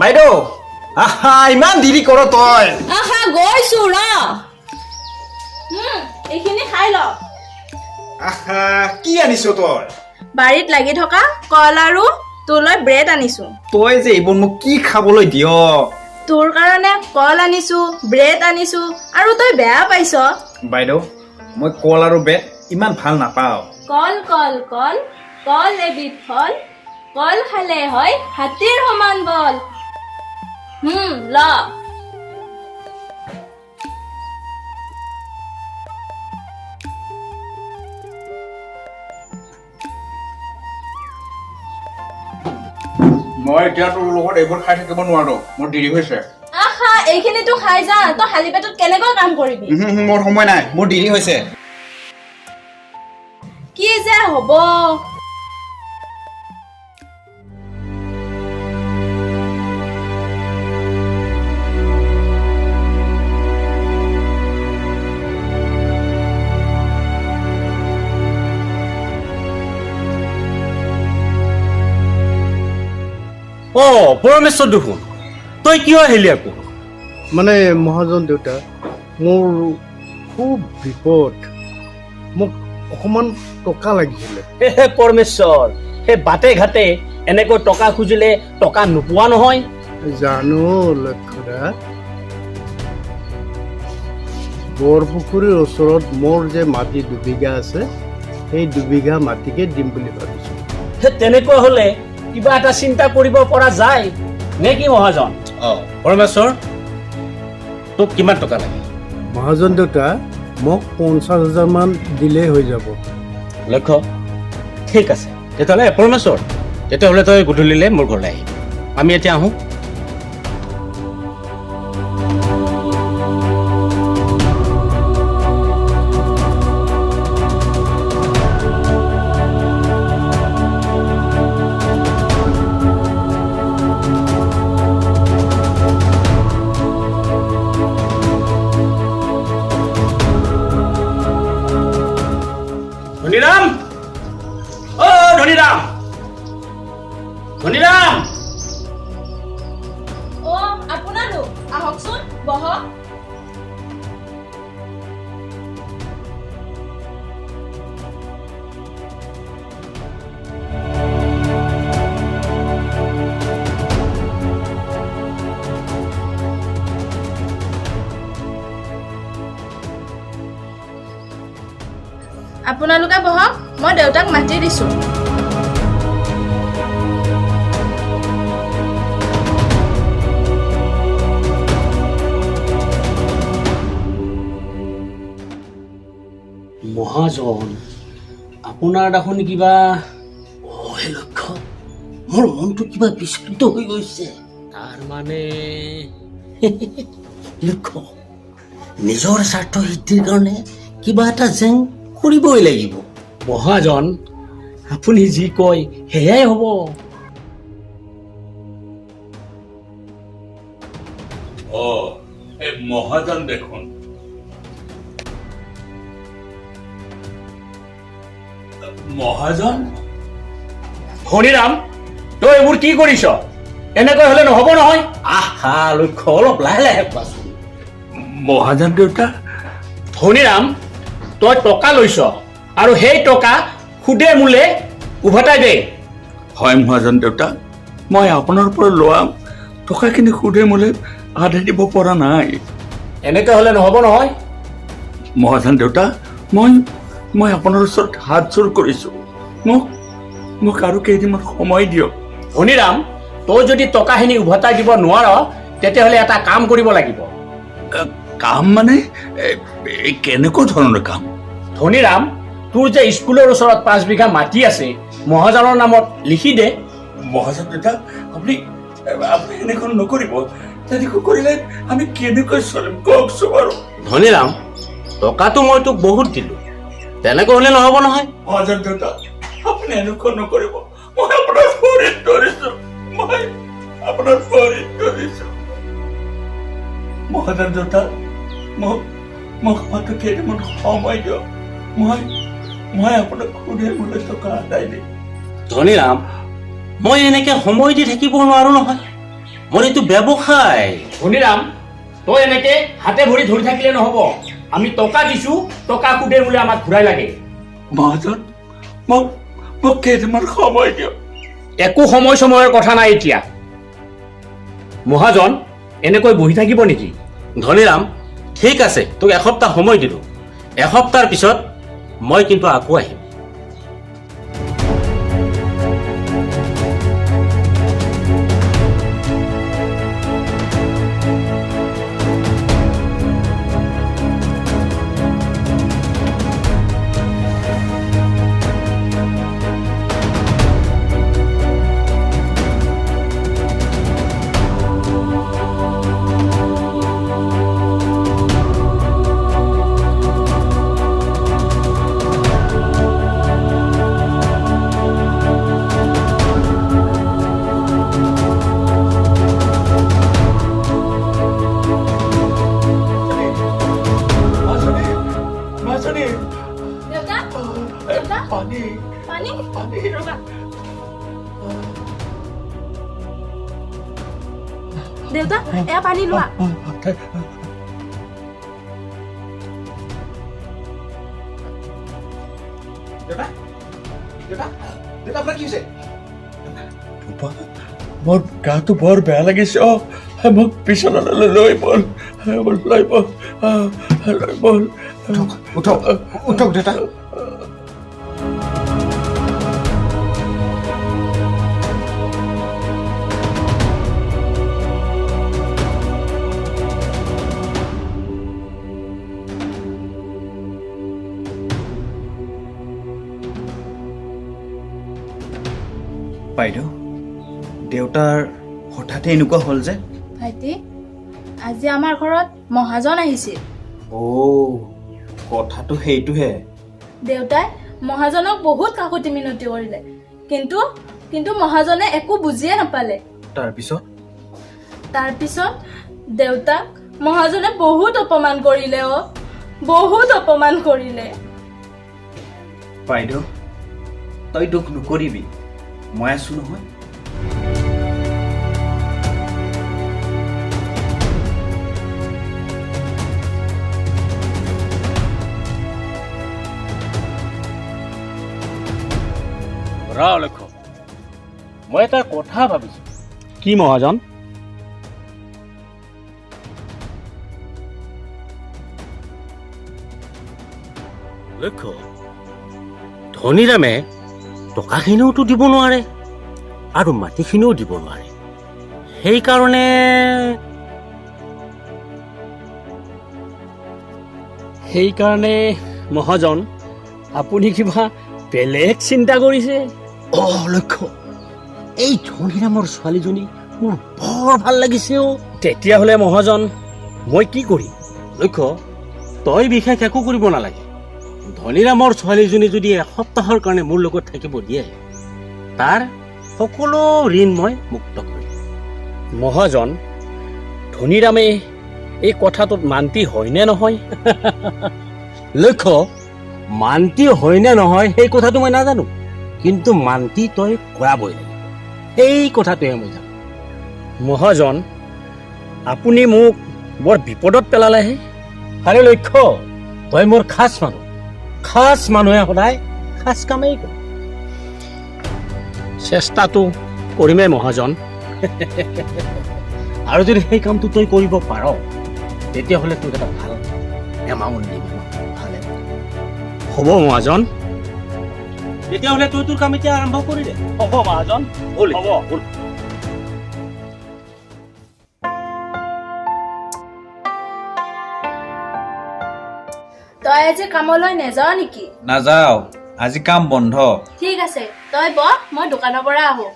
বাইদেউ আহা ইমান দেৰি কৰ তই আহা গৈছো ৰ এইখিনি খাই ল আহা কি আনিছ তই বাৰীত লাগি থকা কল আৰু তোলৈ ব্ৰেড আনিছো তই যে এইবোৰ মোক কি খাবলৈ দিয় তোৰ কাৰণে কল আনিছো ব্ৰেড আনিছো আৰু তই বেয়া পাইছ বাইদেউ মই কল আৰু ব্ৰেড ইমান ভাল নাপাওঁ কল কল কল কল এবিধ ফল কল খালে হয় হাতীৰ সমান বল ল মই এতিয়া তোৰ লগত এইবোৰ খাই থাকিব নোৱাৰো মোৰ দেৰি হৈছে আহা এইখিনিতো খাই যা তই খালী পেটত কেনেকৈ কাম কৰিবি মোৰ সময় নাই মোৰ দেৰি হৈছে কি যে হ'ব পৰমেশ্বৰ দেখোন তই কিয় আহিলি আকৌ মানে মহাজন দেউতা মোৰ খুব বিপদ মোক অকণমান টকা লাগিছিলে হে পৰমেশ্বৰ সেই বাটে ঘাটে এনেকৈ টকা খুজিলে টকা নোপোৱা নহয় জানো লক্ষ্যদা বৰপুখুৰীৰ ওচৰত মোৰ যে মাটি 2 বিঘা আছে সেই 2 বিঘা মাটিকে দিম বুলি ভাবিছোঁ তেনেকুৱা হলে কিবা এটা চিন্তা কৰিব পৰা যায় নে কি মহাজন পৰমেশ্বৰ তোক কিমান টকা লাগে মহাজন দেউতা মোক 50,000 মান দিলেই হৈ যাব লক্ষ্য ঠিক আছে তেতিয়াহ'লে পৰমেশ্বৰ তেতিয়াহ'লে তই গধূলিলৈ মোৰ ঘৰলৈ আহিবি আমি এতিয়া আহোঁ ধনীৰাম ধনীৰাম ধনীৰাম আপোনালোক আহকচোন বহক আপোনালোকে বহক মই দেউতাক মাতি দিছো মহাজন আপোনাৰ দেখোন কিবা লক্ষ্য মোৰ মনটো কিবা বিচলিত হৈ গৈছে তাৰ মানে লক্ষ্য নিজৰ স্বাৰ্থ সিদ্ধিৰ কাৰণে কিবা এটা জেং কৰিবই লাগিব মহাজন আপুনি যি কয় সেয়াই হ'ব মহাজন দেখোন মহাজন হৰিৰাম তই এইবোৰ কি কৰিছ এনেকৈ হলে নহব নহয় আহা লক্ষ্য অলপ লাহে লাহে কোৱাচোন মহাজন দেউতা হৰিৰাম তই টকা লৈছ আৰু সেই টকা সুদে মূলে উভতাই দে হয় মহাজন দেউতা মই আপোনাৰ পৰা লোৱা টকাখিনি সুদে মূলে আদায় দিব পৰা নাই এনেকৈ হলে নহব নহয় মহাজন দেউতা মই আপোনাৰ ওচৰত হাত জোৰ কৰিছো মোক আৰু কেইদিনমান সময় দিয়ক ধনীৰাম তই যদি টকাখিনি উভতাই দিব নোৱাৰ তেতিয়াহ'লে এটা কাম কৰিব লাগিব কাম মানে কেনেকুৱা ধৰণৰ কাম ধনীৰাম তোৰ যে স্কুলৰ ওচৰত 5 বিঘা মাটি আছে মহাজনৰ নামত লিখি দে মহাজন দেউতা আপুনি এনেকুৱা নকৰিব তেনেকুৱা কৰিলে আমি কেনেকৈ চলিম কওকচোন বাৰু ধনীৰাম টকাটো মই তোক বহুত দিলো তেনেকৈ হলে নহব নহয় মহাজন দেউতা আপুনি এনেকুৱা নকৰিব মই আপোনাৰ ভৰিত ধৰিছো মহাজন দেউতা মোক মাত্ৰ কেইটামান সময় দিয়ক মই আপোনাক সুধে মূলে টকা আদায় দিম ধনীৰাম মই এনেকে সময় দি থাকিব নোৱাৰো নহয় মোৰ এইটো ব্যৱসায়। ধনীৰাম, তই এনেকে হাতে ভৰি ধৰি থাকিলে নহ'ব। আমি টকা দিছো, টকা সুদে বোলে আমাক ঘূৰাই লাগে। মহাজন মোক মোক কেইটামান সময় দিয়ক। একো সময়ৰ কথা নাই এতিয়া। মহাজন এনেকৈ বহি থাকিব নেকি? ধনীৰাম, ঠিক আছে, তোক এসপ্তাহ সময় দিলোঁ। এসপ্তাহৰ পিছত মই কিন্তু আকৌ আহিম। মাজনী দেউতা দেউতা পানী পানী পানী ৰ'বা। দেউতা এয়া পানী লোৱা। মোৰ গাটো বৰ বেয়া লাগিছে। মোক বিচনালৈ লৈ বল, লৈ বল, লৈ বল। উঠক উঠক দেউতা। বাইদেউ, দেউতাৰ হঠাতে এনেকুৱা হ'ল যে? ভাইটি, আজি আমাৰ ঘৰত মহাজন আহিছিল। কথাটো সেইটোহে। দেউতাই মহাজনক বহুত কাকতি মিনতি কৰিলে, কিন্তু মহাজনে একো বুজিয়ে নাপালে। তাৰপিছত দেউতাক মহাজনে বহুত অপমান কৰিলে। বহুত অপমান কৰিলে। বাইদেউ, তই দুখ নকৰিবি, মই আছো নহয়। লক্ষ্য, মই এটা কথা ভাবিছো। কি মহাজন? লক্ষ্য, ধনীৰামে টকাখিনিওতো দিব নোৱাৰে আৰু মাটিখিনিও দিব নোৱাৰে। সেইকাৰণে মহাজন, আপুনি কিবা বেলেগ চিন্তা কৰিছে? লক্ষ্য, এই ধনীৰামৰ ছোৱালীজনী মোৰ বৰ ভাল লাগিছে। তেতিয়াহ'লে মহাজন, মই কি কৰিম? লক্ষ্য, তই বিশেষ একো কৰিব নালাগে। ধনীৰামৰ ছোৱালীজনী যদি এসপ্তাহৰ কাৰণে মোৰ লগত থাকিব দিয়ে, তাৰ সকলো ঋণ মই মুক্ত কৰিম। মহাজন, ধনীৰামে এই কথাটোত মান্তি হয়নে নহয়? লক্ষ্য, মান্তি হয়নে নহয় সেই কথাটো মই নাজানো, কিন্তু মান্তি তই কৰাবই লাগিব, সেই কথাটোহে মই জানো। মহাজন, আপুনি মোক বৰ বিপদত পেলালেহে। আৰে লক্ষ্য, তই মোৰ খাচ মানুহ। খাচ মানুহে সদায় খাচ কামেই কৰে। চেষ্টাটো কৰিমেই মহাজন। আৰু যদি সেই কামটো তই কৰিব পাৰ, তেতিয়াহ'লে তোক এটা ভাল এমাউণ্ট দিম। ভালে হ'ব মহাজন। তেতিয়াহ'লে তই তোৰ কাম এতিয়া আৰম্ভ কৰি দে। হ'ব মহাজন, হ'ব। তই আজি কামলৈ নেযাৱ নেকি? নাযাওঁ, আজি কাম বন্ধ। ঠিক আছে, তই বহ, মই দোকানৰ পৰা আহোঁ।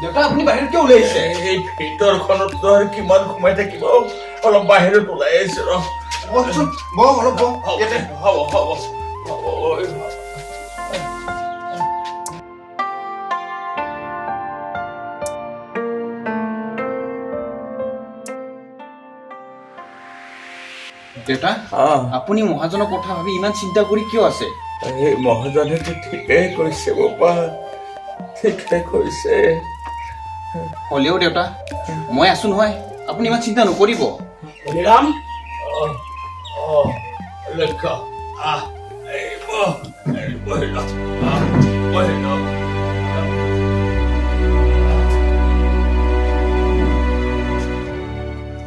দেউতা, আপুনি বাহিৰত কিয় ওলাই আহিছে? এই ভিতৰখনত তই কিমান সোমাই থাকিব, অলপ বাহিৰত ওলাই আহিছে। অলপ ইয়াতে। হ'ব। দেউতা, আপুনি মহাজনৰ কথা ভাবি ইমান চিন্তা কৰি কিয় আছে? এই মহাজনেতো ঠিকেই কৈছে বাবা, ঠিকে কৈছে। হ'লেও দেউতা মই আছো নহয়, আপুনি ইমান চিন্তা নকৰিব। ধনীৰাম, লক্ষ্য আহ, এই বহি ল, বহি ল।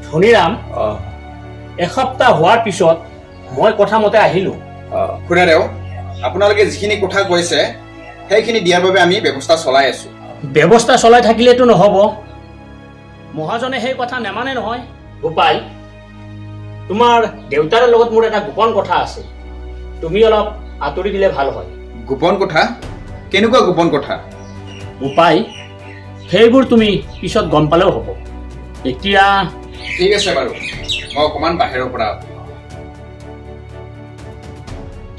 ধনীৰাম, এসপ্তাহ হোৱাৰ পিছত মই কথা মতে আহিলোঁ। খুৰাদেউ, আপোনালোকে যিখিনি কথা কৈছে সেইখিনি দিয়াৰ বাবে আমি ব্যৱস্থা চলাই আছো। ব্যৱস্থা চলাই থাকিলেতো নহ'ব, মহাজনে সেই কথা নেমানে নহয়। গোপাল, তোমাৰ দেউতাৰ লগত মোৰ এটা গোপন কথা আছে, তুমি অলপ আঁতৰি দিলে ভাল হয়। গোপন কথা? কেনেকুৱা গোপন কথা? গোপাল, সেইবোৰ তুমি পিছত গম পালেও হ'ব। এতিয়া ঠিক আছে বাৰু, মই অকণমান বাহিৰৰ পৰা।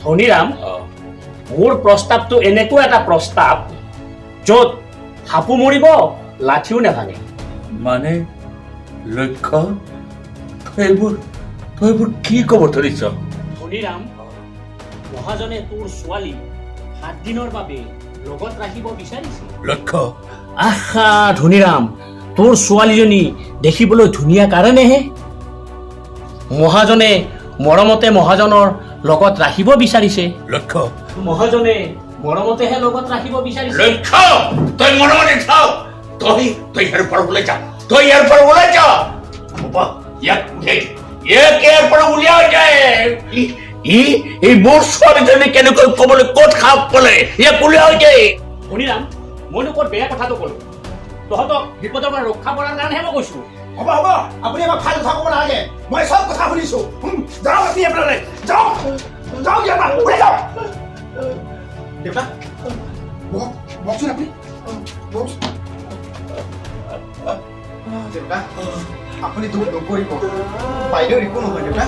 ধনীৰাম, মোৰ প্ৰস্তাৱটো এনেকুৱা এটা প্ৰস্তাৱ য'ত সাপো মৰিব, লাঠিও নেভাঙে। মানে লক্ষ্য, তই এইবোৰ কি ক'ব ধৰিছ? ধনীৰাম, মহাজনে তোৰ ছোৱালী 7 দিনৰ বাবে লগত ৰাখিব বিচাৰিছে। লক্ষ্য, আহা ধনীৰাম, তোৰ ছোৱালীজনী দেখিবলৈ ধুনীয়া কাৰণেহে মহাজনে মৰমতে মহাজনৰ লগত ৰাখিব বিচাৰিছে। লক্ষ্য, মহাজনে মৰমতেহে লগত ৰাখিব বিচাৰিছে। লক্ষ্য, তই মনে থাক, তই ইয়াৰ পৰা ওলাই যা, তই ইয়াৰ পৰা ওলাই যা। বাবা, ইয়াক উঠাই ইয়াৰ পৰা উলিয়াই যায়। এই মোৰ ছোৱালীজনী কেনেকৈ ক'বলৈ ক'ত খাপ পালে, ইয়াক উলিয়াই যায়। ধনীৰাম, মইনো ক'ত বেয়া কথাটো ক'লো, তহঁতক বিপদৰ পৰা ৰক্ষা কৰাৰ কাৰণেহে মই কৈছো। হ'ব হ'ব, আপুনি আমাক ভাল কথা ক'ব নালাগে, মই চব কথা শুনিছো। যাওক আপুনি আপোনালৈ, যাওক যাওক, ইয়াৰ পৰা ওলাই যাওক। দেউতা বহকচোন আপুনি, বহকচোন। দেউতা আপুনি দুখ নকৰিব, বাইদেউৰ একো নহয় দেউতা,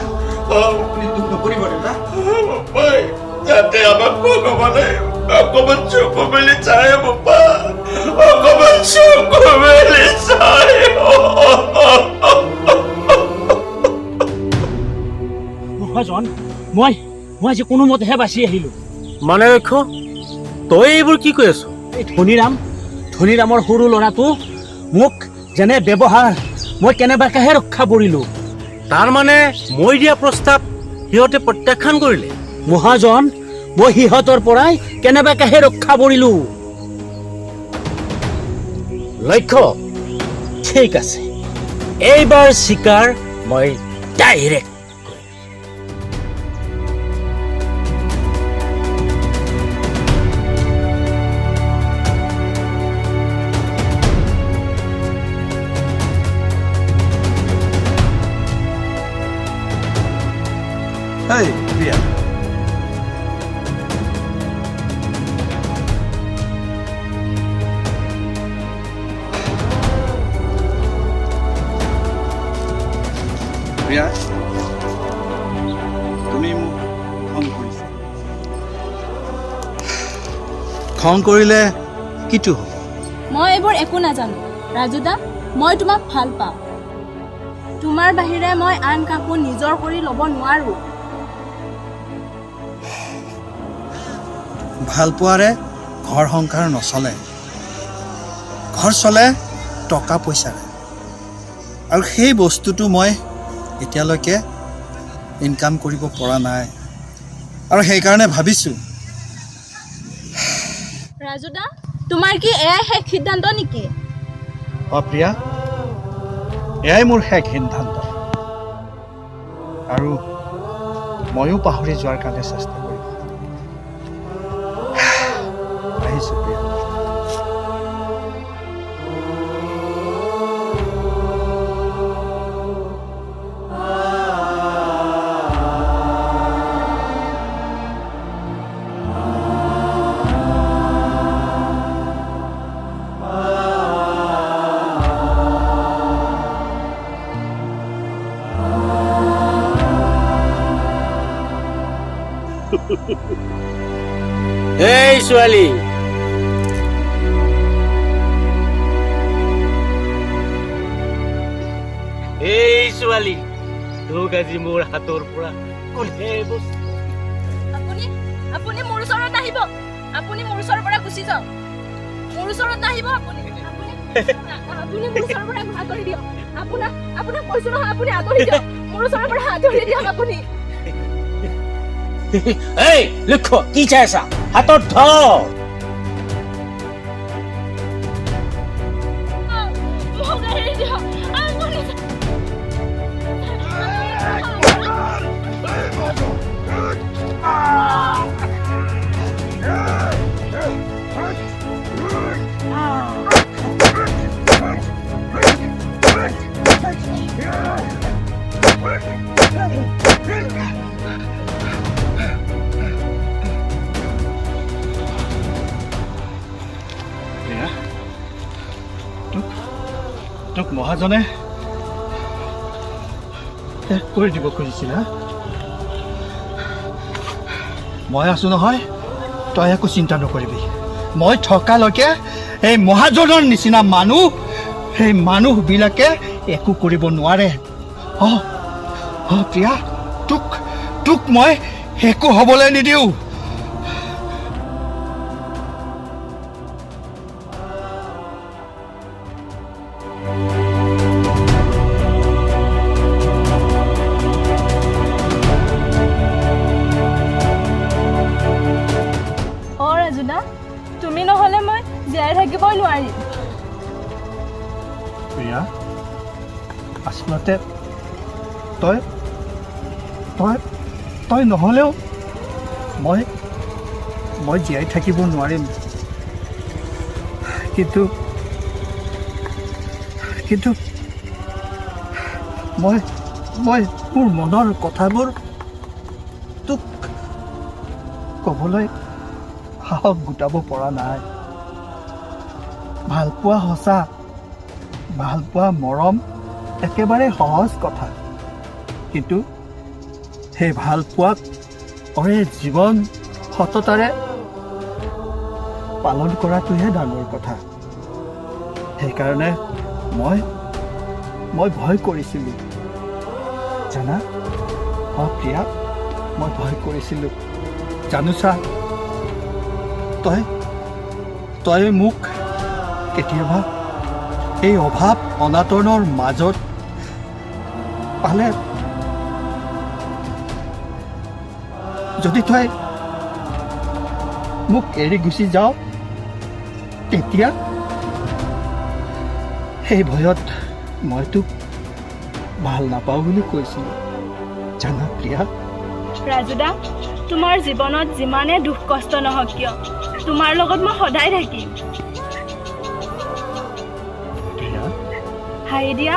আপুনি দুখ নকৰিব দেউতা। যাতে আমাক ভগৱানে অকমান চকু মেলি চায় বাবা, অকমান চকু মেলি চায়। মহাজন, মই আজি কোনোমতেহে বাচি আহিলো। মানে লক্ষ্য, তই এইবোৰ কি কৈ আছ? এই ধনীৰামৰ সৰু ল'ৰাটো মোক যেনে ব্যৱহাৰ, মই কেনেবাকেহে ৰক্ষা কৰিলো। তাৰ মানে মই দিয়া প্ৰস্তাৱ সিহঁতে প্ৰত্যাখ্যান কৰিলে? মহাজন, মই সিহঁতৰ পৰাই কেনেবাকেহে ৰক্ষা কৰিলো। লক্ষ্য, ঠিক আছে, এইবাৰ চিকাৰ মই ডাইৰেক্ট। এই প্ৰিয়া, প্ৰিয়া, তুমি মোক খং কৰিছা। খং কৰিলে কিটো হ'ব? মই এইবোৰ একো নাজানো। ৰাজুদা, মই তোমাক ভাল পাওঁ। তোমাৰ বাহিৰে মই আন কাকো নিজৰ কৰি ল'ব নোৱাৰো। ভাল পোৱাৰে ঘৰ সংসাৰ নচলে, ঘৰ চলে টকা পইচাৰে, আৰু সেই বস্তুটো মই এতিয়ালৈকে ইনকাম কৰিব পৰা নাই, আৰু সেইকাৰণে ভাবিছোঁ। ৰাজুদা, তোমাৰ কি এয়াই শেষ সিদ্ধান্ত নেকি? প্ৰিয়া, এয়াই মোৰ শেষ সিদ্ধান্ত, আৰু ময়ো পাহৰি যোৱাৰ কাৰণে চেষ্টা কৰিম। আহিছোঁ প্ৰিয়া। এই ছোৱালী, তোক আজি মোৰ হাতৰ পৰা কোনে বস্তু আপুনি মোৰ আপুনি মোৰ ওচৰৰ পৰা গুচি যাওক মোৰ ওচৰত নাহিব আপুনি আপুনি মোৰ ওচৰৰ পৰা আঁতৰি দিয়ক আপোনাক কৈছো নহয় আপুনি আঁতৰি দিয়ক মোৰ ওচৰৰ পৰা আঁতৰি দিয়ক আপুনি এই লক্ষ্য কি চাই আছা হাতত ধৰ মোক এৰি দিয়ক আপুনি তোক মহাজনে শেষ কৰি দিব খুজিছিল হা মই আছো নহয় তই একো চিন্তা নকৰিবি মই থকালৈকে এই মহাজনৰ নিচিনা মানুহ সেই মানুহবিলাকে একো কৰিব নোৱাৰে প্ৰিয়া তোক মই একো হ'বলৈ নিদিওঁ তুমি নহলে মই জীয়াই থাকিবই নোৱাৰিম প্ৰিয়া আচলতে তই তই তই নহ'লেও মই জীয়াই থাকিব নোৱাৰিম কিন্তু মই মোৰ মনৰ কথাবোৰ তোক ক'বলৈ সাহস গোটাব পৰা নাই ভালপোৱা সঁচা ভালপোৱা মৰম একেবাৰে সহজ কথা কিন্তু সেই ভালপোৱাক জীৱন সততাৰে পালন কৰাটোহে ডাঙৰ কথা সেইকাৰণে মই ভয় কৰিছিলোঁ জানা প্ৰিয়া মই ভয় কৰিছিলোঁ জানোচা তই মোক কেতিয়াবা এই অভাৱ অনাটনৰ মাজত পালে যদি তই মোক এৰি গুচি যাও তেতিয়া সেই ভয়ত মই তোক ভাল নাপাওঁ বুলি কৈছিলোঁ জানা প্ৰিয়া ৰাজুদা তোমাৰ জীৱনত যিমানে দুখ কষ্ট নহওক কিয় তোমাৰ লগত মই সদায় থাকিম প্ৰিয়া হাই দিয়া